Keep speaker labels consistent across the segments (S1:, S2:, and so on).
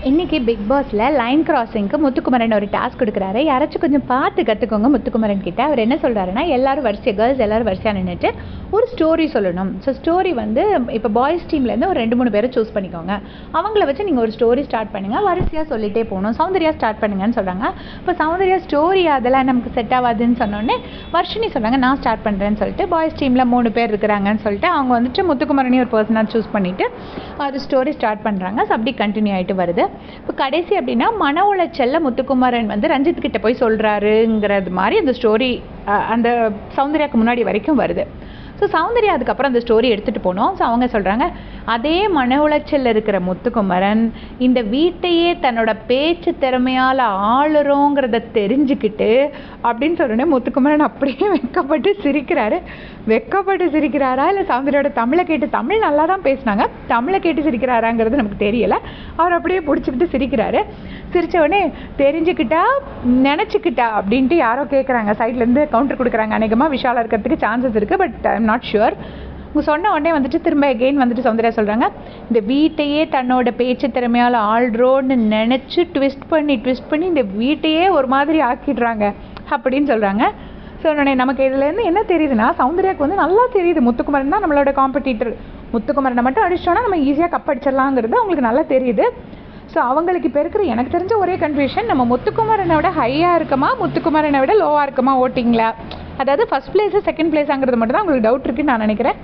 S1: இன்றைக்கி பிக் பாஸில் லைன் கிராசிங்க்கு முத்துக்குமரன் ஒரு டாஸ்க் கொடுக்குறாரு. யாராச்சும் கொஞ்சம் பார்த்து கற்றுக்கோங்க முத்துக்குமரன் கிட்ட. அவர் என்ன சொல்கிறாருன்னா, எல்லோரும் வரிசையாக கேர்ள்ஸ் எல்லோரும் வரிசையாக நின்றுட்டு ஒரு ஸ்டோரி சொல்லணும். ஸோ ஸ்டோரி வந்து இப்போ பாய்ஸ் டீம்லேருந்து ஒரு 2-3 பேரை சூஸ் பண்ணிக்கோங்க. அவங்கள வச்சு நீங்கள் ஒரு ஸ்டோரி ஸ்டார்ட் பண்ணுங்கள். வரிசையாக சொல்லிகிட்டே போகணும். சௌந்தர்யா ஸ்டார்ட் பண்ணுங்கன்னு சொல்கிறாங்க. இப்போ சௌந்தர்யா ஸ்டோரி அதெல்லாம் நமக்கு செட் ஆகாதுன்னு சொன்னோடனே வர்ஷினி சொல்கிறாங்க, நான் ஸ்டார்ட் பண்ணுறேன்னு சொல்லிட்டு பாய்ஸ் டீமில் 3 பேர் இருக்கிறாங்கன்னு சொல்லிட்டு அவங்க வந்துட்டு முத்துக்குமரனையும் ஒரு பர்சனாக சூஸ் பண்ணிவிட்டு அது ஸ்டோரி ஸ்டார்ட் பண்ணுறாங்க. ஸோ அப்படி கண்டினியூ ஆகிட்டு வருது. இப்போ கடைசி அப்படின்னா மன உளைச்சலில் முத்துக்குமரன் வந்து ரஞ்சித் கிட்ட போய் சொல்கிறாருங்கிறது மாதிரி அந்த ஸ்டோரி அந்த சௌந்தர்யாவுக்கு முன்னாடி வரைக்கும் வருது. ஸோ சௌந்தர்யா அதுக்கப்புறம் அந்த ஸ்டோரி எடுத்துகிட்டு போனோம். ஸோ அவங்க சொல்கிறாங்க, அதே மன உளைச்சலில் இருக்கிற முத்துக்குமரன் இந்த வீட்டையே தன்னோட பேச்சு திறமையால் ஆளுறோங்கிறத தெரிஞ்சுக்கிட்டு அப்படின்னு சொன்னோடனே முத்துக்குமரன் அப்படியே வெக்கப்பட்டு சிரிக்கிறாரா இல்லை சௌந்தர்யோட தமிழை கேட்டு, தமிழ் நல்லா தான் பேசினாங்க, தமிழை கேட்டு சிரிக்கிறாராங்கிறது நமக்கு தெரியலை. அவர் அப்படியே பிடிச்சிக்கிட்டு சிரிக்கிறாரு. சிரித்த உடனே தெரிஞ்சுக்கிட்டா நினச்சிக்கிட்டா அப்படின்ட்டு யாரோ கேட்குறாங்க, சைட்லேருந்து கவுண்டர் கொடுக்குறாங்க. அநேகமாக விஷாலாக இருக்கிறதுக்கு சான்சஸ் இருக்குது, but I am not sure. அவங்க சொன்ன உடனே வந்துட்டு திரும்ப எகெயின் வந்துட்டு சௌந்தர்யா சொல்கிறாங்க, இந்த வீட்டையே தன்னோட பேச்சு திறமையால் ஆள்றோன்னு நினச்சி ட்விஸ்ட் பண்ணி இந்த வீட்டையே ஒரு மாதிரி ஆக்கிடுறாங்க அப்படின்னு சொல்கிறாங்க. ஸோ உடனே நமக்கு இதுலேருந்து என்ன தெரியுதுன்னா, சௌந்தர்யாவுக்கு வந்து நல்லா தெரியுது முத்துக்குமரன் தான் நம்மளோட காம்படிட்டர். முத்துக்குமரனை மட்டும் அடிச்சிட்டோன்னா நம்ம ஈஸியாக கப் அடிச்சிடலாங்கிறது அவங்களுக்கு நல்லா தெரியுது. ஸோ அவங்களுக்கு இப்போ இருக்கிற எனக்கு தெரிஞ்ச ஒரே கன்ஃபியூஷன், நம்ம முத்துக்குமரனை விட ஹையாக இருக்கமா முத்துக்குமரனை விட லோவாக இருக்கமா ஓட்டிங்களா, அதாவது ஃபஸ்ட் பிளேஸு செகண்ட் பிளேஸாங்கிறது மட்டும் தான் உங்களுக்கு டவுட் இருக்குன்னு நான் நினைக்கிறேன்.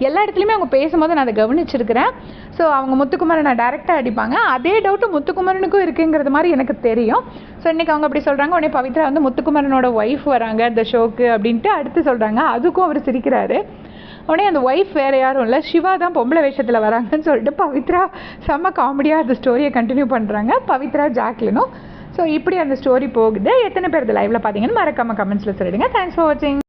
S1: எல்லா இடத்துலையுமே அவங்க பேசும்போது நான் அதை கவனிச்சிருக்கிறேன். ஸோ அவங்க முத்துக்குமரனை டைரெக்டாக அடிப்பாங்க. அதே டவுட்டு முத்துக்குமரனுக்கும் இருக்குங்கிறது மாதிரி எனக்கு தெரியும். ஸோ இன்றைக்கி அவங்க அப்படி சொல்கிறாங்க. உடனே பவித்ரா வந்து முத்துக்குமரனோட ஒய்ஃப் வராங்க இந்த ஷோக்கு அப்படின்ட்டு அடுத்து சொல்கிறாங்க. அதுக்கும் அவர் சிரிக்கிறாரு. உடனே அந்த ஒய்ஃப் வேறு யாரும் இல்லை, சிவா தான் பொம்பளை வேஷத்தில் வராங்கன்னு சொல்லிட்டு பவித்ரா செம்ம காமெடியாக அந்த ஸ்டோரியை கண்டினியூ பண்ணுறாங்க, பவித்ரா ஜாக்லினும். ஸோ இப்படி அந்த ஸ்டோரி போகுது. எத்தனை பேர் இந்த லைவில் பார்த்தீங்கன்னு மறக்காமல் கமெண்ட்ஸில் சொல்லிடுங்க. தேங்க்ஸ் ஃபார் வாட்சிங்.